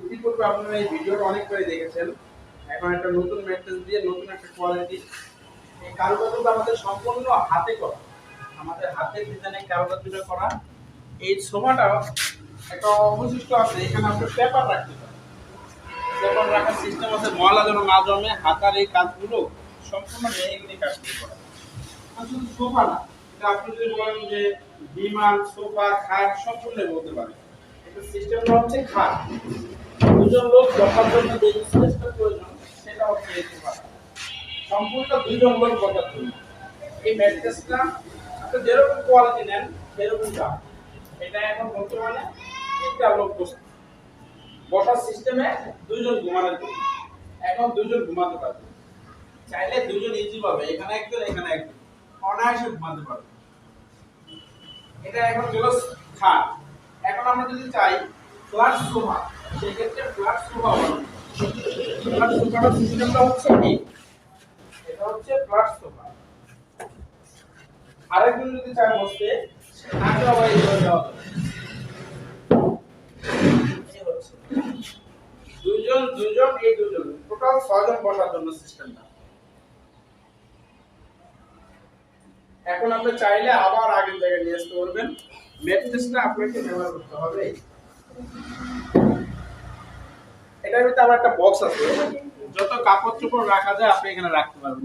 ইতিপূর্বে আপনারা এই ভিডিওটা অনেকবারই দেখেছেন। এখন একটা নতুন ম্যাট্রেস দিয়ে নতুন একটা কোয়ালিটি, এই কারুকাজটা আমাদের সম্পূর্ণ হাতে করা, আমাদের হাতের ডিজাইনে কারুকাজটা করা। এই সোফাটা একটা অবশিষ্ট আছে, এখানে আপনি পেপার রাখতে পারেন। পেপার রাখার সিস্টেম আছে, ময়লা যেন না জমে। হাতার এই কাজগুলো সম্পূর্ণ মেহগনি কাজ দিয়ে করা। শুধু সোফা না, এটা আপনি যদি বলেন যে বিমান, সোফা, খাট সম্পূর্ণ বলতে পারেন। এটা সিস্টেমটা হচ্ছে খাট। দুজন লোক বসার জন্য যে স্পেসটা প্রয়োজন সেটা হচ্ছে এই সোফাটা। সম্পূর্ণ দুজন লোক বসার জন্য। এই ম্যাট্রেসটা আপনি যেরকম কোয়ালিটি নেন সেরকম দাম। এটা এখন বর্তমানে 3টা লোক বসার সিস্টেমে, দুইজন ঘুমানোর জন্য। এখন দুইজন ঘুমাতে পারবে, চাইলে দুইজন ইজি পাবে, এখানে একজন এখানে একজন অনায়াসে ঘুমাতে পারবে। এটা এখন হলো খাট। এখন আমরা যদি চাই ফ্ল্যাট সোফা, সেক্ষেত্রে ফ্ল্যাট সোফা হবে। ফ্ল্যাট সোফার সিস্টেমটা হচ্ছে এই, এটা হচ্ছে ফ্ল্যাট সোফা। আরেকজন যদি চায় বসতে, তাকে আবার এই করে দেওয়া যাবে। এই হচ্ছে দুইজন দুইজন এই দুইজন, টোটাল 6 জন বসার জন্য সিস্টেমটা। এখন আপনি চাইলে আবার আগের জায়গায় নিয়ে আসতে পারবেন। ম্যাট্রেসটা আপনাকে ব্যবহার করতে হবে। এটার ভিতরে আবার একটা বক্স আছে, যত কাপড় চোপড় রাখা যায় আপনি এখানে রাখতে পারবেন।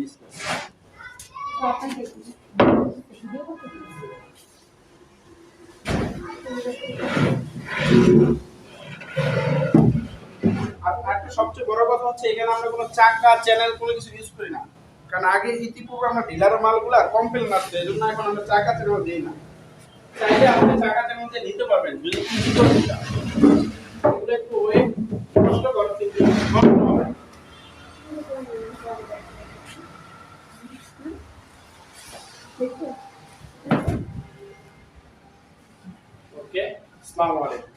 আর একটা সবচেয়ে বড় কথা হচ্ছে, এখানে আমরা কোনো চাকা চ্যানেল কোনো কিছু ইউজ করি না। কারণ আগে ইতিপূর্বে আমরা ডিলারের মালগুলা কমপ্লেন আসতো, এই জন্য এখন আমরা চাকা চ্যানেল দিই না। চাইলে আপনি চাকা চ্যানেল দিয়ে নিতে পারবেন যদি কিছু করতে চান। এগুলো একটু ওয়েট কষ্ট করে, কিন্তু কষ্ট হবে। ওকে, আসসালামু আলাইকুম।